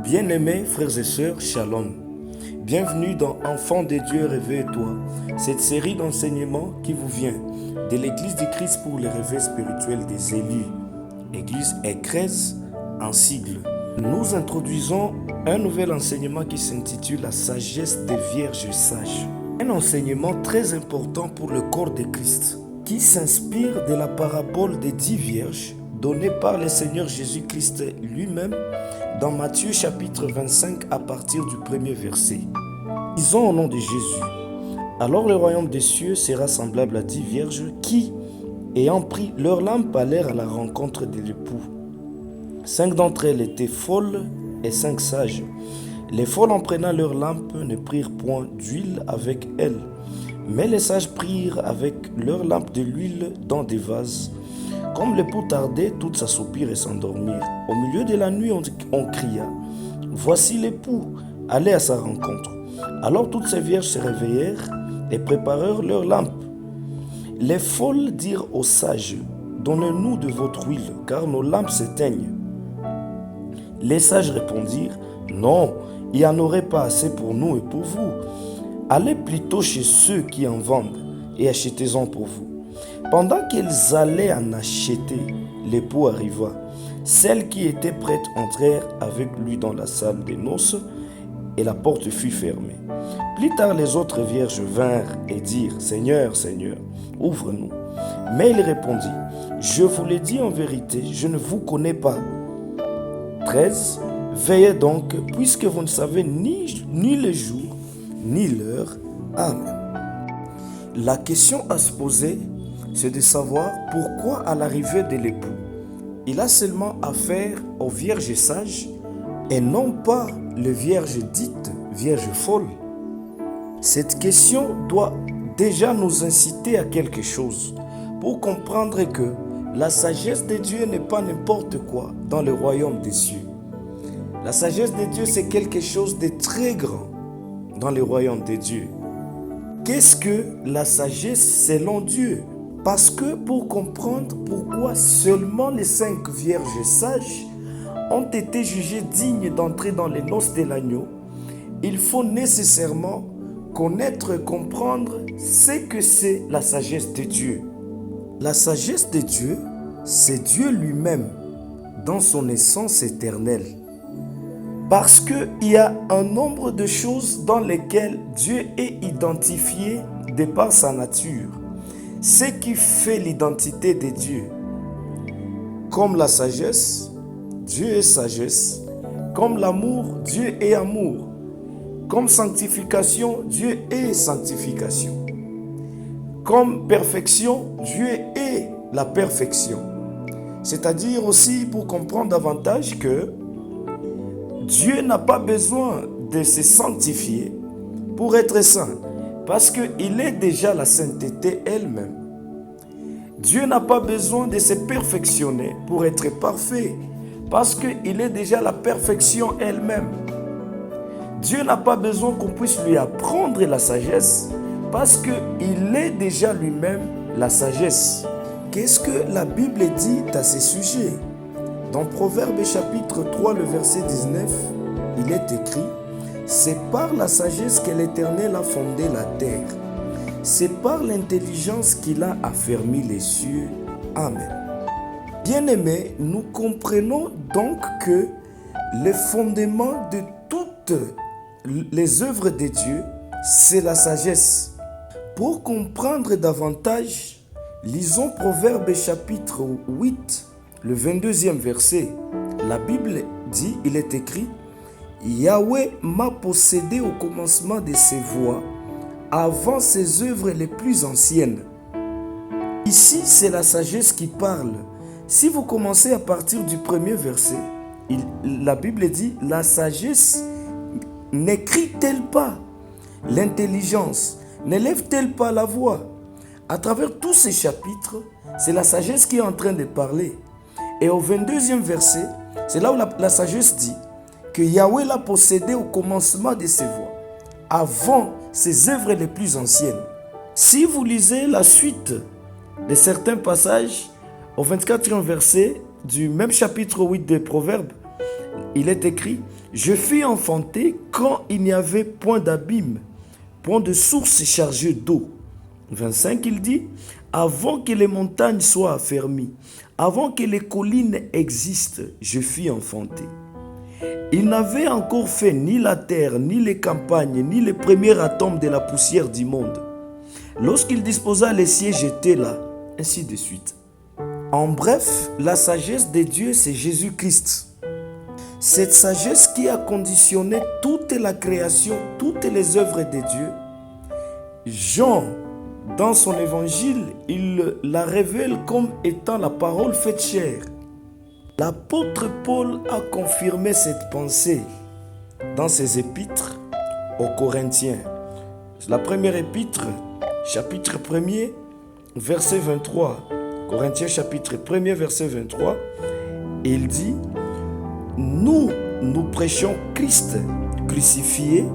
Bien-aimés frères et sœurs, Shalom. Bienvenue dans Enfants de Dieu, réveille-toi. Cette série d'enseignements qui vous vient de l'Église du Christ pour les réveils spirituels des élus. Église Écrèse en sigle. Nous introduisons un nouvel enseignement qui s'intitule La sagesse des vierges sages. Un enseignement très important pour le corps de Christ qui s'inspire de la parabole des 10 vierges donnée par le Seigneur Jésus-Christ lui-même dans Matthieu chapitre 25 à partir du premier verset. Lisons au nom de Jésus. Alors le royaume des cieux sera semblable à 10 vierges qui, ayant pris leur lampe, allèrent à la rencontre de l'époux. 5 d'entre elles étaient folles et 5 sages. Les folles, en prenant leur lampe, ne prirent point d'huile avec elles, mais les sages prirent avec leur lampe de l'huile dans des vases. Comme l'époux tardait, toutes s'assoupirent et s'endormirent. Au milieu de la nuit, on cria « Voici l'époux, allez à sa rencontre !» Alors toutes ces vierges se réveillèrent et préparèrent leurs lampes. Les folles dirent aux sages « Donnez-nous de votre huile, car nos lampes s'éteignent. » Les sages répondirent « Non, il n'y en aurait pas assez pour nous et pour vous. Allez plutôt chez ceux qui en vendent et achetez-en pour vous. » Pendant qu'ils allaient en acheter, l'époux arriva. Celles qui étaient prêtes entrèrent avec lui dans la salle des noces et la porte fut fermée. Plus tard, les autres vierges vinrent et dirent « Seigneur, Seigneur, ouvre-nous. » Mais il répondit « Je vous l'ai dit en vérité, je ne vous connais pas. » 13. Veillez donc, puisque vous ne savez ni le jour, ni l'heure. Amen. La question à se poser, c'est de savoir pourquoi à l'arrivée de l'époux, il a seulement affaire aux vierges sages et non pas les vierges dites vierges folles. Cette question doit déjà nous inciter à quelque chose pour comprendre que la sagesse de Dieu n'est pas n'importe quoi dans le royaume des cieux. La sagesse de Dieu, c'est quelque chose de très grand dans le royaume de Dieu. Qu'est-ce que la sagesse selon Dieu? Parce que pour comprendre pourquoi seulement les 5 vierges sages ont été jugées dignes d'entrer dans les noces de l'agneau, il faut nécessairement connaître et comprendre ce que c'est la sagesse de Dieu. La sagesse de Dieu, c'est Dieu lui-même dans son essence éternelle. Parce qu'il y a un nombre de choses dans lesquelles Dieu est identifié de par sa nature. Ce qui fait l'identité de Dieu. Comme la sagesse, Dieu est sagesse. Comme l'amour, Dieu est amour. Comme sanctification, Dieu est sanctification. Comme perfection, Dieu est la perfection. C'est-à-dire aussi pour comprendre davantage que Dieu n'a pas besoin de se sanctifier pour être saint. Parce qu'il est déjà la sainteté elle-même. Dieu n'a pas besoin de se perfectionner pour être parfait. Parce qu'il est déjà la perfection elle-même. Dieu n'a pas besoin qu'on puisse lui apprendre la sagesse. Parce qu'il est déjà lui-même la sagesse. Qu'est-ce que la Bible dit à ce sujet? Dans Proverbe chapitre 3, le verset 19, il est écrit: c'est par la sagesse que l'Éternel a fondé la terre. C'est par l'intelligence qu'il a affermi les cieux. Amen. Bien-aimés, nous comprenons donc que le fondement de toutes les œuvres de Dieu, c'est la sagesse. Pour comprendre davantage, lisons Proverbe chapitre 8, le 22e verset. La Bible dit, il est écrit: Yahweh m'a possédé au commencement de ses voies, avant ses œuvres les plus anciennes. Ici, c'est la sagesse qui parle. Si vous commencez à partir du premier verset, la Bible dit, la sagesse n'écrit-elle pas? L'intelligence n'élève-t-elle pas la voix? À travers tous ces chapitres, c'est la sagesse qui est en train de parler. Et au 22e verset, c'est là où la sagesse dit que Yahweh l'a possédé au commencement de ses voies, avant ses œuvres les plus anciennes. Si vous lisez la suite de certains passages, au 24e verset du même chapitre 8 des Proverbes, il est écrit, je fus enfanté quand il n'y avait point d'abîme, point de source chargée d'eau. 25, il dit, avant que les montagnes soient affermies, avant que les collines existent, je fus enfanté. Il n'avait encore fait ni la terre, ni les campagnes, ni les premiers atomes de la poussière du monde. Lorsqu'il disposa les cieux, j'étais là, ainsi de suite. En bref, la sagesse de Dieu, c'est Jésus-Christ. Cette sagesse qui a conditionné toute la création, toutes les œuvres de Dieu. Jean, dans son évangile, il la révèle comme étant la parole faite chair. L'apôtre Paul a confirmé cette pensée dans ses épîtres aux Corinthiens. La première épître, chapitre 1er, verset 23. Corinthiens chapitre 1er, verset 23. Il dit, nous prêchons Christ crucifié,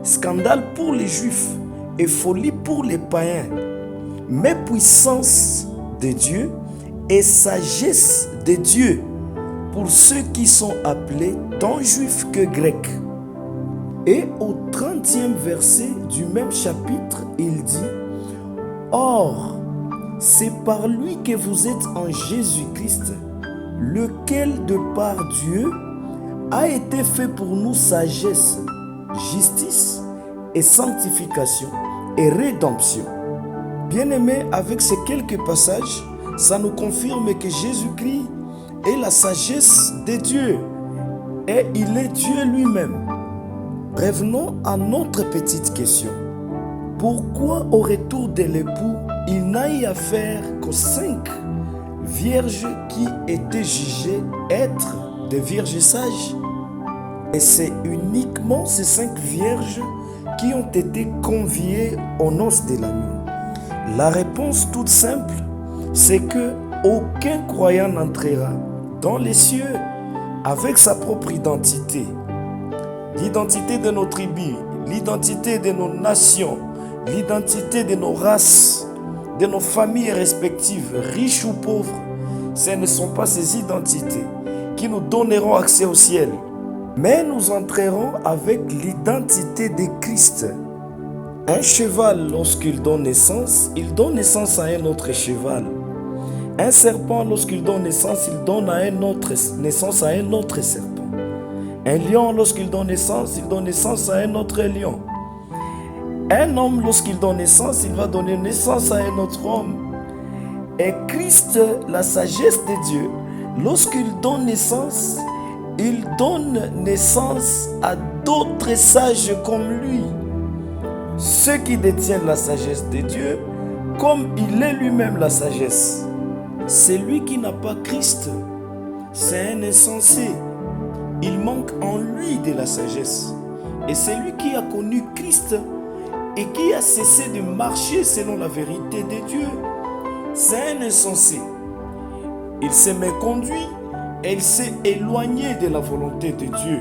scandale pour les Juifs et folie pour les païens, mais puissance de Dieu et sagesse de Dieu pour ceux qui sont appelés tant juifs que grecs. Et au 30e verset du même chapitre, il dit, or, c'est par lui que vous êtes en Jésus-Christ, lequel de par Dieu a été fait pour nous sagesse, justice et sanctification et rédemption. Bien-aimés, avec ces quelques passages, ça nous confirme que Jésus-Christ est la sagesse de Dieu et il est Dieu lui-même. Revenons à notre petite question. Pourquoi au retour de l'époux, il n'a eu affaire qu'aux 5 vierges qui étaient jugées être des vierges sages? Et c'est uniquement ces 5 vierges qui ont été conviées aux noces de l'agneau. La réponse toute simple, c'est que aucun croyant n'entrera dans les cieux avec sa propre identité. L'identité de nos tribus, l'identité de nos nations, l'identité de nos races, de nos familles respectives, riches ou pauvres. Ce ne sont pas ces identités qui nous donneront accès au ciel. Mais nous entrerons avec l'identité de Christ. Un cheval, lorsqu'il donne naissance, il donne naissance à un autre cheval. Un serpent, lorsqu'il donne naissance, il donne naissance à un autre serpent. Un lion, lorsqu'il donne naissance, il donne naissance à un autre lion. Un homme, lorsqu'il donne naissance, il va donner naissance à un autre homme. Et Christ, la sagesse de Dieu, lorsqu'il donne naissance, il donne naissance à d'autres sages comme lui. Ceux qui détiennent la sagesse de Dieu, comme il est lui-même la sagesse. Celui qui n'a pas Christ, c'est un insensé. Il manque en lui de la sagesse. Et celui qui a connu Christ et qui a cessé de marcher selon la vérité de Dieu, c'est un insensé. Il s'est méconduit et il s'est éloigné de la volonté de Dieu.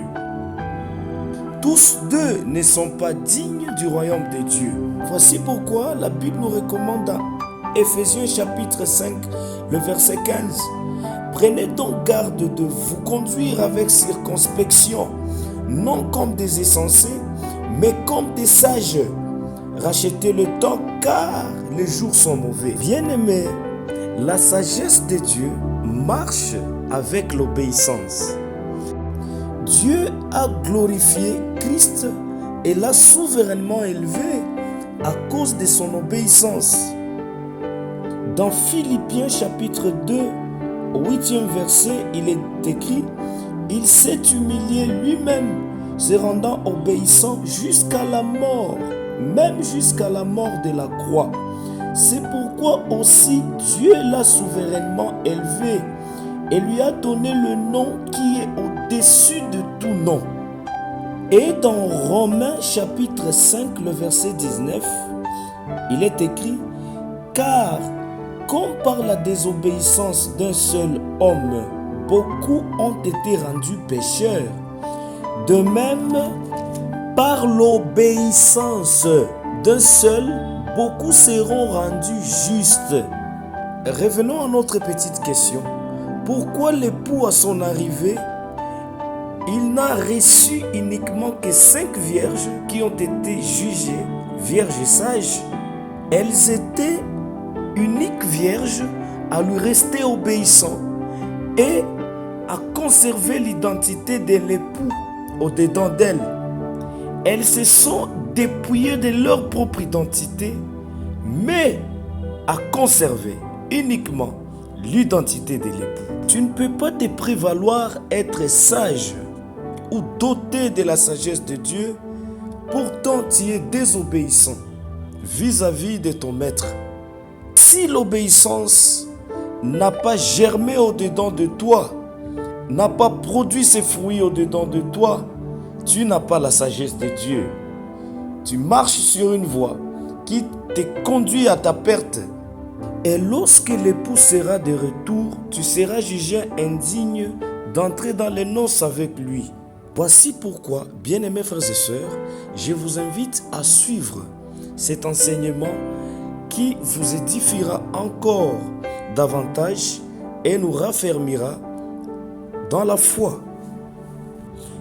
Tous deux ne sont pas dignes du royaume de Dieu. Voici pourquoi la Bible nous recommande dans Éphésiens chapitre 5, le verset 15. Prenez donc garde de vous conduire avec circonspection, non comme des insensés, mais comme des sages. Rachetez le temps car les jours sont mauvais. Bien-aimés, la sagesse de Dieu marche avec l'obéissance. Dieu a glorifié Christ et l'a souverainement élevé à cause de son obéissance. Dans Philippiens chapitre 2, au 8e verset, il est écrit « Il s'est humilié lui-même, se rendant obéissant jusqu'à la mort, même jusqu'à la mort de la croix. C'est pourquoi aussi Dieu l'a souverainement élevé et lui a donné le nom qui est au-dessus de tout nom. » Et dans Romains chapitre 5, le verset 19, il est écrit « Car comme par la désobéissance d'un seul homme, beaucoup ont été rendus pécheurs, de même, par l'obéissance d'un seul, beaucoup seront rendus justes. » Revenons à notre petite question. Pourquoi l'époux à son arrivée Il n'a reçu uniquement que 5 vierges qui ont été jugées vierges sages. Elles étaient uniques vierges à lui rester obéissant et à conserver l'identité de l'époux au-dedans d'elles. Elles se sont dépouillées de leur propre identité, mais à conserver uniquement l'identité de l'époux. Tu ne peux pas te prévaloir être sage ou doté de la sagesse de Dieu, pourtant tu es désobéissant vis-à-vis de ton maître. Si l'obéissance n'a pas germé au-dedans de toi, n'a pas produit ses fruits au-dedans de toi, tu n'as pas la sagesse de Dieu. Tu marches sur une voie qui te conduit à ta perte. Et lorsque l'époux sera de retour, tu seras jugé indigne d'entrer dans les noces avec lui. Voici pourquoi, bien-aimés frères et sœurs, je vous invite à suivre cet enseignement qui vous édifiera encore davantage et nous raffermira dans la foi.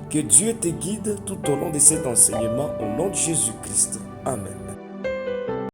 Que Dieu te guide tout au long de cet enseignement au nom de Jésus-Christ. Amen.